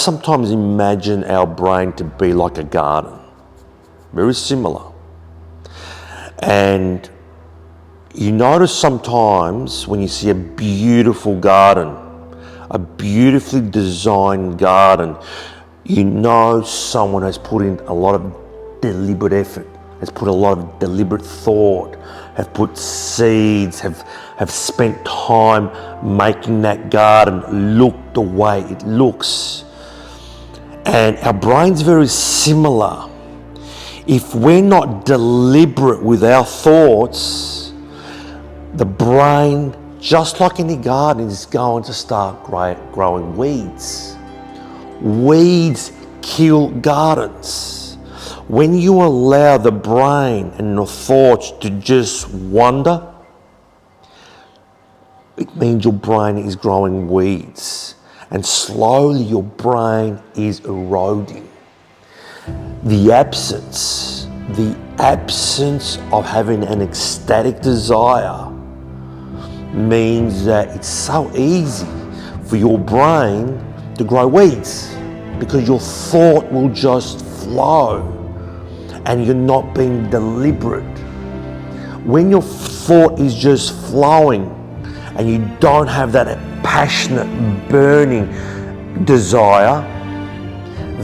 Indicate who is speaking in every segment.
Speaker 1: sometimes imagine our brain to be like a garden, very similar. And you notice sometimes when you see a beautiful garden, a beautifully designed garden, you know someone has put in a lot of deliberate effort, has put a lot of deliberate thought, have put seeds, have spent time making that garden look the way it looks. And our brain's very similar. If we're not deliberate with our thoughts, the brain, just like any garden, is going to start growing weeds. Weeds kill gardens. When you allow the brain and the thoughts to just wander, it means your brain is growing weeds, and slowly your brain is eroding. The absence of having an ecstatic desire means that it's so easy for your brain to grow weeds, because your thought will just flow and you're not being deliberate. When your thought is just flowing and you don't have that passionate, burning desire,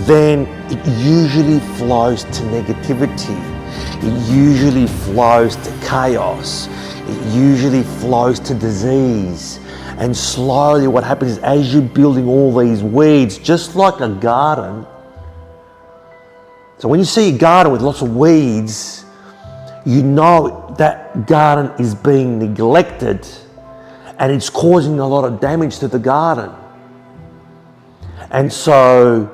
Speaker 1: then it usually flows to negativity. It usually flows to chaos. It usually flows to disease. And slowly what happens is, as you're building all these weeds, just like a garden. So when you see a garden with lots of weeds, you know that garden is being neglected and it's causing a lot of damage to the garden. And so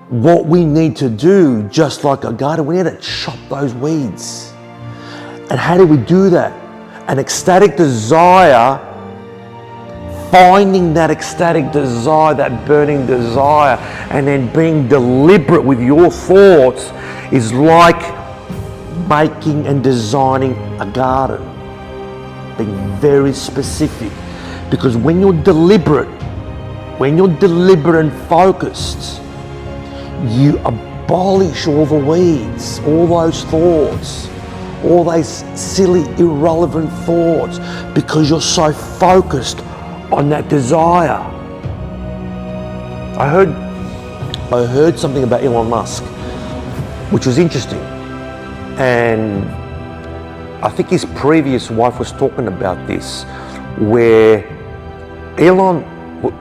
Speaker 1: what we need to do, just like a garden, we need to chop those weeds. And how do we do that? An ecstatic desire, finding that ecstatic desire, that burning desire, and then being deliberate with your thoughts is like making and designing a garden. Being very specific. Because when you're deliberate and focused, you abolish all the weeds, all those thoughts, all those silly, irrelevant thoughts, because you're so focused on that desire. I heard something about Elon Musk, which was interesting. And I think his previous wife was talking about this, where Elon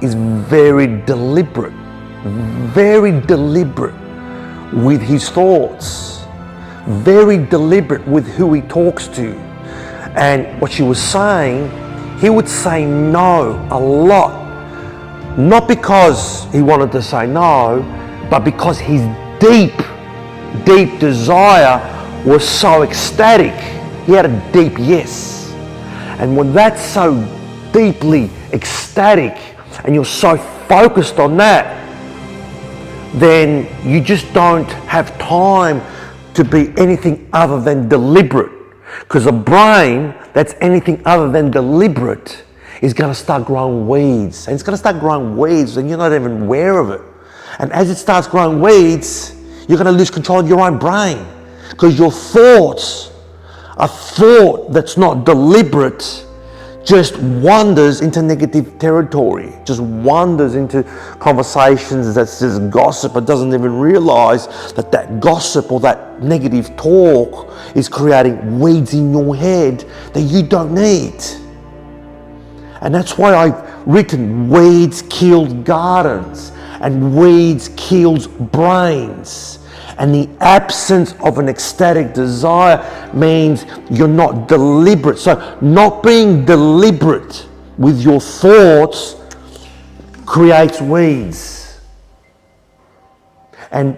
Speaker 1: is very deliberate with his thoughts, very deliberate with who he talks to. And what she was saying, he would say no a lot, not because he wanted to say no, but because his deep desire was so ecstatic. He had a deep yes. And when that's so deeply ecstatic and you're so focused on that, then you just don't have time to be anything other than deliberate. Because a brain that's anything other than deliberate is going to start growing weeds. And it's going to start growing weeds and you're not even aware of it. And as it starts growing weeds, you're going to lose control of your own brain. Because your thoughts, a thought that's not deliberate, just wanders into negative territory, just wanders into conversations that's just gossip, but doesn't even realize that that gossip or that negative talk is creating weeds in your head that you don't need. And that's why I've written weeds killed gardens and weeds kills brains. And the absence of an ecstatic desire means you're not deliberate. So not being deliberate with your thoughts creates weeds. And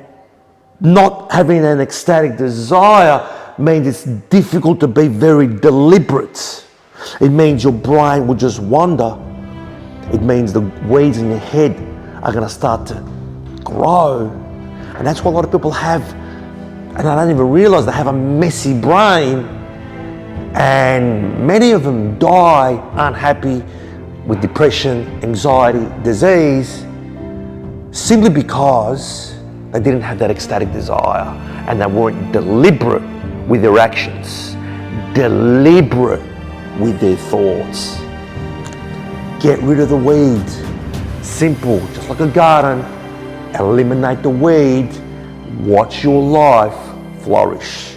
Speaker 1: not having an ecstatic desire means it's difficult to be very deliberate. It means your brain will just wander. It means the weeds in your head are going to start to grow. And that's what a lot of people have, and I don't even realize they have a messy brain, and many of them die unhappy with depression, anxiety, disease, simply because they didn't have that ecstatic desire and they weren't deliberate with their actions, deliberate with their thoughts. Get rid of the weeds. Simple, just like a garden. Eliminate the weed. Watch your life flourish.